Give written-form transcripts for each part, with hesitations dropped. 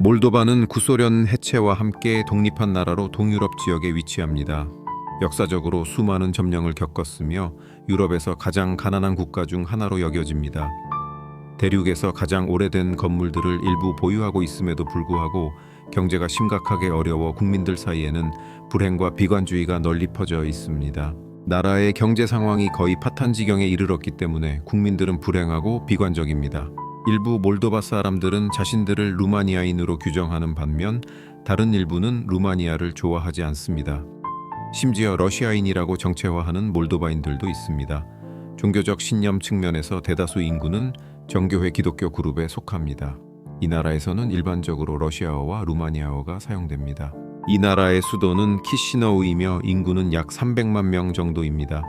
몰도바는 구소련 해체와 함께 독립한 나라로 동유럽 지역에 위치합니다. 역사적으로 수많은 점령을 겪었으며 유럽에서 가장 가난한 국가 중 하나로 여겨집니다. 대륙에서 가장 오래된 건물들을 일부 보유하고 있음에도 불구하고 경제가 심각하게 어려워 국민들 사이에는 불행과 비관주의가 널리 퍼져 있습니다. 나라의 경제 상황이 거의 파탄 지경에 이르렀기 때문에 국민들은 불행하고 비관적입니다. 일부 몰도바 사람들은 자신들을 루마니아인으로 규정하는 반면 다른 일부는 루마니아를 좋아하지 않습니다. 심지어 러시아인이라고 정체화하는 몰도바인들도 있습니다. 종교적 신념 측면에서 대다수 인구는 정교회 기독교 그룹에 속합니다. 이 나라에서는 일반적으로 러시아어와 루마니아어가 사용됩니다. 이 나라의 수도는 키시너우이며 인구는 약 300만 명 정도입니다.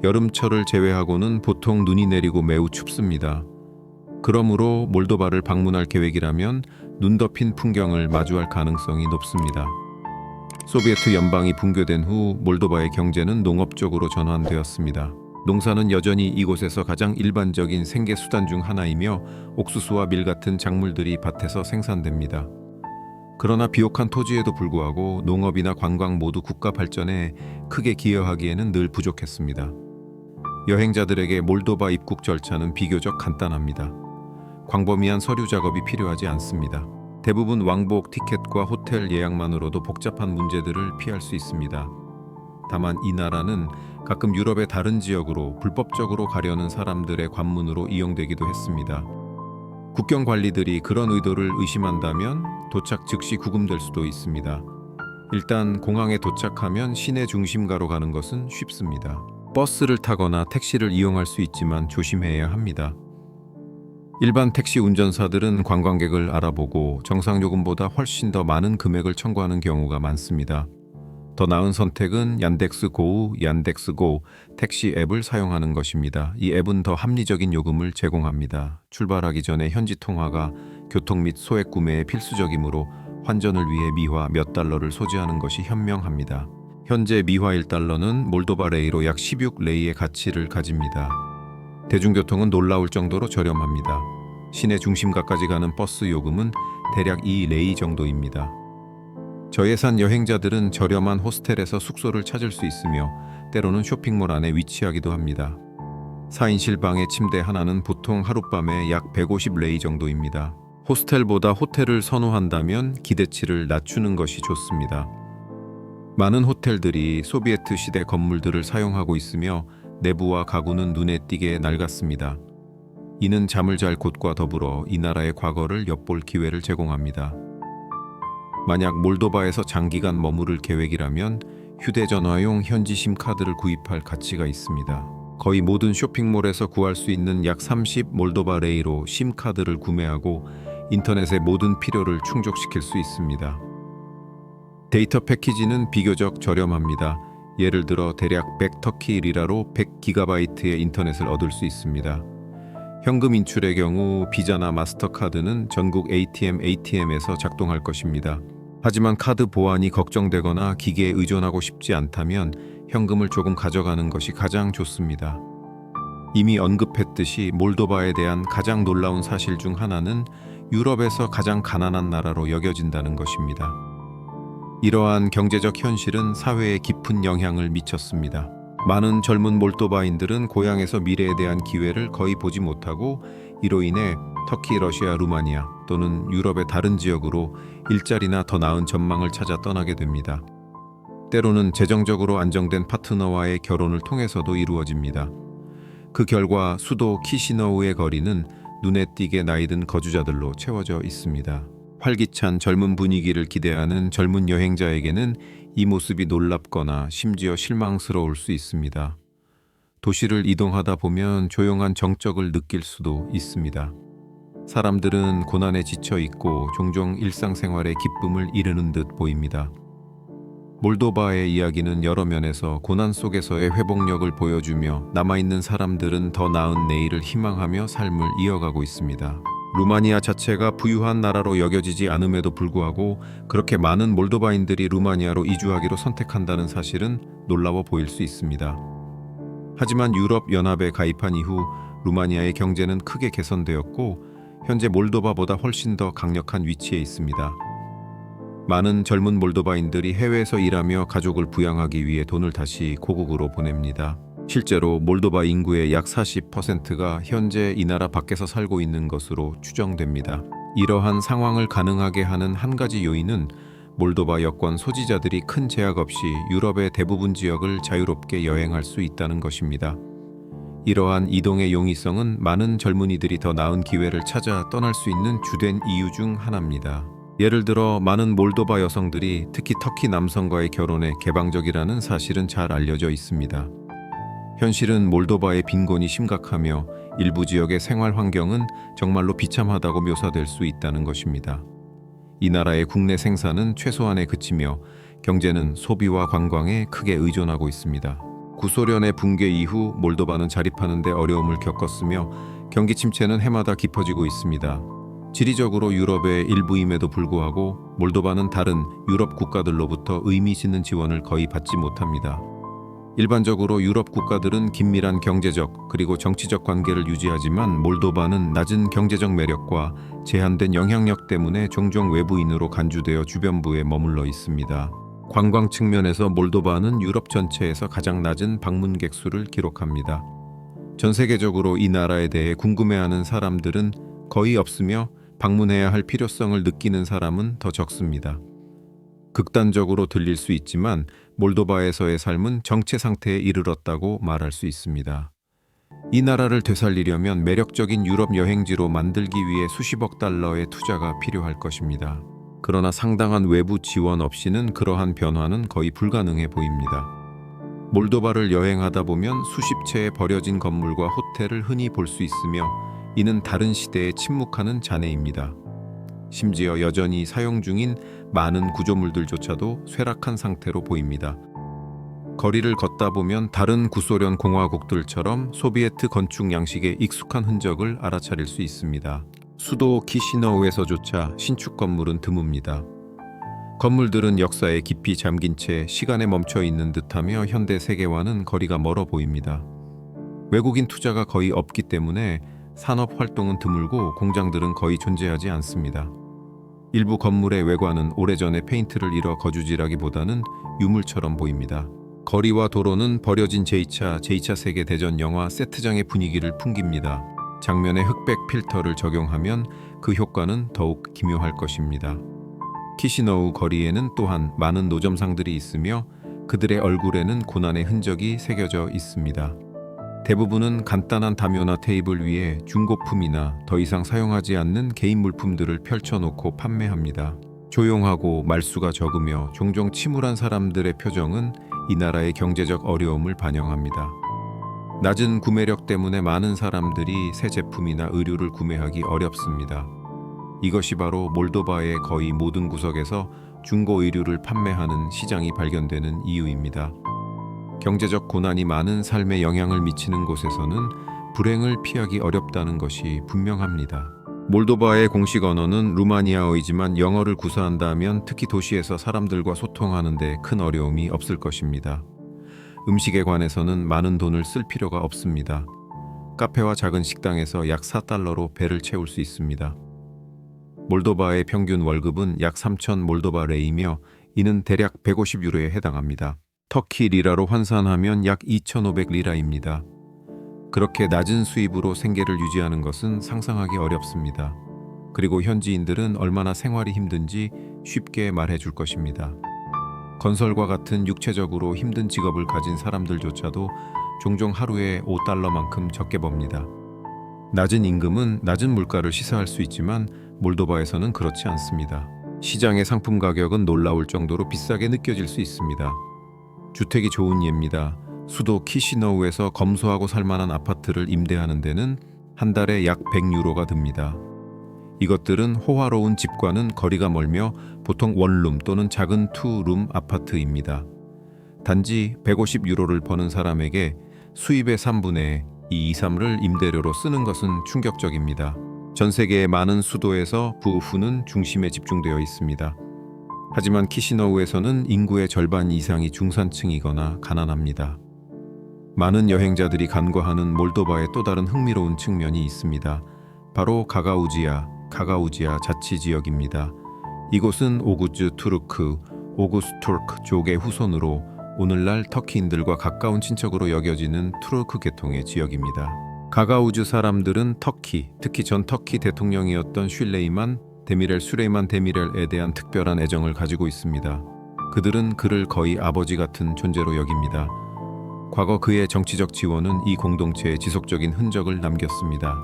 여름철을 제외하고는 보통 눈이 내리고 매우 춥습니다. 그러므로 몰도바를 방문할 계획이라면 눈 덮인 풍경을 마주할 가능성이 높습니다. 소비에트 연방이 붕괴된 후 몰도바의 경제는 농업 쪽으로 전환되었습니다. 농사는 여전히 이곳에서 가장 일반적인 생계 수단 중 하나이며 옥수수와 밀 같은 작물들이 밭에서 생산됩니다. 그러나 비옥한 토지에도 불구하고 농업이나 관광 모두 국가 발전에 크게 기여하기에는 늘 부족했습니다. 여행자들에게 몰도바 입국 절차는 비교적 간단합니다. 광범위한 서류 작업이 필요하지 않습니다. 대부분 왕복 티켓과 호텔 예약만으로도 복잡한 문제들을 피할 수 있습니다. 다만 이 나라는 가끔 유럽의 다른 지역으로 불법적으로 가려는 사람들의 관문으로 이용되기도 했습니다. 국경 관리들이 그런 의도를 의심한다면 도착 즉시 구금될 수도 있습니다. 일단 공항에 도착하면 시내 중심가로 가는 것은 쉽습니다. 버스를 타거나 택시를 이용할 수 있지만 조심해야 합니다. 일반 택시 운전사들은 관광객을 알아보고 정상 요금보다 훨씬 더 많은 금액을 청구하는 경우가 많습니다. 더 나은 선택은 얀덱스고 택시 앱을 사용하는 것입니다. 이 앱은 더 합리적인 요금을 제공합니다. 출발하기 전에 현지 통화가 교통 및 소액 구매에 필수적이므로 환전을 위해 미화 몇 달러를 소지하는 것이 현명합니다. 현재 미화 1달러는 몰도바 레이로 약 16레이의 가치를 가집니다. 대중교통은 놀라울 정도로 저렴합니다. 시내 중심가까지 가는 버스 요금은 대략 2레이 정도입니다. 저예산 여행자들은 저렴한 호스텔에서 숙소를 찾을 수 있으며 때로는 쇼핑몰 안에 위치하기도 합니다. 4인실 방의 침대 하나는 보통 하룻밤에 약 150레이 정도입니다. 호스텔보다 호텔을 선호한다면 기대치를 낮추는 것이 좋습니다. 많은 호텔들이 소비에트 시대 건물들을 사용하고 있으며 내부와 가구는 눈에 띄게 낡았습니다. 이는 잠을 잘 곳과 더불어 이 나라의 과거를 엿볼 기회를 제공합니다. 만약 몰도바에서 장기간 머무를 계획이라면 휴대전화용 현지 심카드를 구입할 가치가 있습니다. 거의 모든 쇼핑몰에서 구할 수 있는 약 30 몰도바 레이로 심카드를 구매하고 인터넷의 모든 필요를 충족시킬 수 있습니다. 데이터 패키지는 비교적 저렴합니다. 예를 들어 대략 100터키 리라로 100GB의 인터넷을 얻을 수 있습니다. 현금 인출의 경우 비자나 마스터카드는 전국 ATM에서 작동할 것입니다. 하지만 카드 보안이 걱정되거나 기계에 의존하고 싶지 않다면 현금을 조금 가져가는 것이 가장 좋습니다. 이미 언급했듯이 몰도바에 대한 가장 놀라운 사실 중 하나는 유럽에서 가장 가난한 나라로 여겨진다는 것입니다. 이러한 경제적 현실은 사회에 깊은 영향을 미쳤습니다. 많은 젊은 몰도바인들은 고향에서 미래에 대한 기회를 거의 보지 못하고 이로 인해 터키, 러시아, 루마니아 또는 유럽의 다른 지역으로 일자리나 더 나은 전망을 찾아 떠나게 됩니다. 때로는 재정적으로 안정된 파트너와의 결혼을 통해서도 이루어집니다. 그 결과 수도 키시너우의 거리는 눈에 띄게 나이든 거주자들로 채워져 있습니다. 활기찬 젊은 분위기를 기대하는 젊은 여행자에게는 이 모습이 놀랍거나 심지어 실망스러울 수 있습니다. 도시를 이동하다 보면 조용한 정적을 느낄 수도 있습니다. 사람들은 고난에 지쳐 있고 종종 일상생활의 기쁨을 이르는 듯 보입니다. 몰도바의 이야기는 여러 면에서 고난 속에서의 회복력을 보여주며 남아있는 사람들은 더 나은 내일을 희망하며 삶을 이어가고 있습니다. 루마니아 자체가 부유한 나라로 여겨지지 않음에도 불구하고 그렇게 많은 몰도바인들이 루마니아로 이주하기로 선택한다는 사실은 놀라워 보일 수 있습니다. 하지만 유럽 연합에 가입한 이후 루마니아의 경제는 크게 개선되었고 현재 몰도바보다 훨씬 더 강력한 위치에 있습니다. 많은 젊은 몰도바인들이 해외에서 일하며 가족을 부양하기 위해 돈을 다시 고국으로 보냅니다. 실제로 몰도바 인구의 약 40%가 현재 이 나라 밖에서 살고 있는 것으로 추정됩니다. 이러한 상황을 가능하게 하는 한 가지 요인은 몰도바 여권 소지자들이 큰 제약 없이 유럽의 대부분 지역을 자유롭게 여행할 수 있다는 것입니다. 이러한 이동의 용이성은 많은 젊은이들이 더 나은 기회를 찾아 떠날 수 있는 주된 이유 중 하나입니다. 예를 들어 많은 몰도바 여성들이 특히 터키 남성과의 결혼에 개방적이라는 사실은 잘 알려져 있습니다. 현실은 몰도바의 빈곤이 심각하며 일부 지역의 생활 환경은 정말로 비참하다고 묘사될 수 있다는 것입니다. 이 나라의 국내 생산은 최소한에 그치며 경제는 소비와 관광에 크게 의존하고 있습니다. 구소련의 붕괴 이후 몰도바는 자립하는 데 어려움을 겪었으며 경기 침체는 해마다 깊어지고 있습니다. 지리적으로 유럽의 일부임에도 불구하고 몰도바는 다른 유럽 국가들로부터 의미 있는 지원을 거의 받지 못합니다. 일반적으로 유럽 국가들은 긴밀한 경제적 그리고 정치적 관계를 유지하지만 몰도바는 낮은 경제적 매력과 제한된 영향력 때문에 종종 외부인으로 간주되어 주변부에 머물러 있습니다. 관광 측면에서 몰도바는 유럽 전체에서 가장 낮은 방문객 수를 기록합니다. 전 세계적으로 이 나라에 대해 궁금해하는 사람들은 거의 없으며 방문해야 할 필요성을 느끼는 사람은 더 적습니다. 극단적으로 들릴 수 있지만 몰도바에서의 삶은 정체 상태에 이르렀다고 말할 수 있습니다. 이 나라를 되살리려면 매력적인 유럽 여행지로 만들기 위해 수십억 달러의 투자가 필요할 것입니다. 그러나 상당한 외부 지원 없이는 그러한 변화는 거의 불가능해 보입니다. 몰도바를 여행하다 보면 수십 채의 버려진 건물과 호텔을 흔히 볼 수 있으며 이는 다른 시대에 침묵하는 잔해입니다. 심지어 여전히 사용 중인 많은 구조물들조차도 쇠락한 상태로 보입니다. 거리를 걷다 보면 다른 구소련 공화국들처럼 소비에트 건축 양식의 익숙한 흔적을 알아차릴 수 있습니다. 수도 키시너우에서조차 신축 건물은 드뭅니다. 건물들은 역사에 깊이 잠긴 채 시간에 멈춰 있는 듯하며 현대 세계와는 거리가 멀어 보입니다. 외국인 투자가 거의 없기 때문에 산업 활동은 드물고 공장들은 거의 존재하지 않습니다. 일부 건물의 외관은 오래전에 페인트를 잃어 거주지라기보다는 유물처럼 보입니다. 거리와 도로는 버려진 제2차 세계대전 영화 세트장의 분위기를 풍깁니다. 장면에 흑백 필터를 적용하면 그 효과는 더욱 기묘할 것입니다. 키시너우 거리에는 또한 많은 노점상들이 있으며 그들의 얼굴에는 고난의 흔적이 새겨져 있습니다. 대부분은 간단한 담요나 테이블 위에 중고품이나 더 이상 사용하지 않는 개인 물품들을 펼쳐놓고 판매합니다. 조용하고 말수가 적으며 종종 침울한 사람들의 표정은 이 나라의 경제적 어려움을 반영합니다. 낮은 구매력 때문에 많은 사람들이 새 제품이나 의류를 구매하기 어렵습니다. 이것이 바로 몰도바의 거의 모든 구석에서 중고 의류를 판매하는 시장이 발견되는 이유입니다. 경제적 고난이 많은 삶에 영향을 미치는 곳에서는 불행을 피하기 어렵다는 것이 분명합니다. 몰도바의 공식 언어는 루마니아어이지만 영어를 구사한다면 특히 도시에서 사람들과 소통하는 데 큰 어려움이 없을 것입니다. 음식에 관해서는 많은 돈을 쓸 필요가 없습니다. 카페와 작은 식당에서 약 4달러로 배를 채울 수 있습니다. 몰도바의 평균 월급은 약 3,000 몰도바 레이며 이는 대략 150유로에 해당합니다. 터키 리라로 환산하면 약 2,500 리라입니다. 그렇게 낮은 수입으로 생계를 유지하는 것은 상상하기 어렵습니다. 그리고 현지인들은 얼마나 생활이 힘든지 쉽게 말해줄 것입니다. 건설과 같은 육체적으로 힘든 직업을 가진 사람들조차도 종종 하루에 5달러만큼 적게 법니다. 낮은 임금은 낮은 물가를 시사할 수 있지만 몰도바에서는 그렇지 않습니다. 시장의 상품 가격은 놀라울 정도로 비싸게 느껴질 수 있습니다. 주택이 좋은 예입니다. 수도 키시너우에서 검소하고 살만한 아파트를 임대하는 데는 한 달에 약 100유로가 듭니다. 이것들은 호화로운 집과는 거리가 멀며 보통 원룸 또는 작은 투룸 아파트입니다. 단지 150유로를 버는 사람에게 수입의 3분의 2, 3를 임대료로 쓰는 것은 충격적입니다. 전 세계의 많은 수도에서 부후는 중심에 집중되어 있습니다. 하지만 키시너우에서는 인구의 절반 이상이 중산층이거나 가난합니다. 많은 여행자들이 간과하는 몰도바의 또 다른 흥미로운 측면이 있습니다. 바로 가가우지아 자치지역입니다. 이곳은 오구즈 투르크, 오구스투르크 족의 후손으로 오늘날 터키인들과 가까운 친척으로 여겨지는 투르크 계통의 지역입니다. 가가우즈 사람들은 터키, 특히 전 터키 대통령이었던 스üleyman 데미렐에 대한 특별한 애정을 가지고 있습니다. 그들은 그를 거의 아버지 같은 존재로 여깁니다. 과거 그의 정치적 지원은 이 공동체에 지속적인 흔적을 남겼습니다.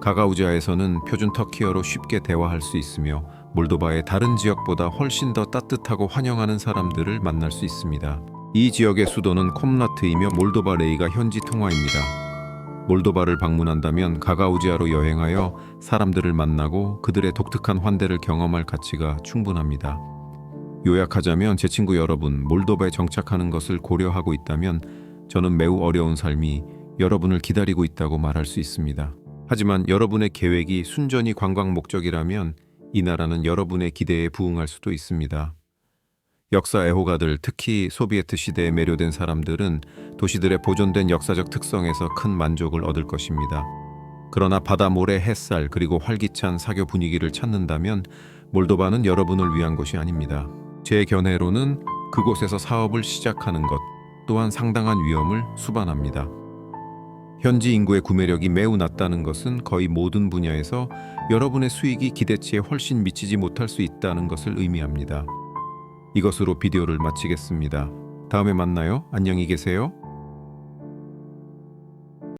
가가우지아에서는 표준 터키어로 쉽게 대화할 수 있으며 몰도바의 다른 지역보다 훨씬 더 따뜻하고 환영하는 사람들을 만날 수 있습니다. 이 지역의 수도는 콤나트이며 몰도바 레이가 현지 통화입니다. 몰도바를 방문한다면 가가우지아로 여행하여 사람들을 만나고 그들의 독특한 환대를 경험할 가치가 충분합니다. 요약하자면 제 친구 여러분, 몰도바에 정착하는 것을 고려하고 있다면 저는 매우 어려운 삶이 여러분을 기다리고 있다고 말할 수 있습니다. 하지만 여러분의 계획이 순전히 관광 목적이라면 이 나라는 여러분의 기대에 부응할 수도 있습니다. 역사 애호가들, 특히 소비에트 시대에 매료된 사람들은 도시들의 보존된 역사적 특성에서 큰 만족을 얻을 것입니다. 그러나 바다 모래 햇살 그리고 활기찬 사교 분위기를 찾는다면 몰도바는 여러분을 위한 곳이 아닙니다. 제 견해로는 그곳에서 사업을 시작하는 것 또한 상당한 위험을 수반합니다. 현지 인구의 구매력이 매우 낮다는 것은 거의 모든 분야에서 여러분의 수익이 기대치에 훨씬 미치지 못할 수 있다는 것을 의미합니다. 이것으로 비디오를 마치겠습니다. 다음에 만나요. 안녕히 계세요.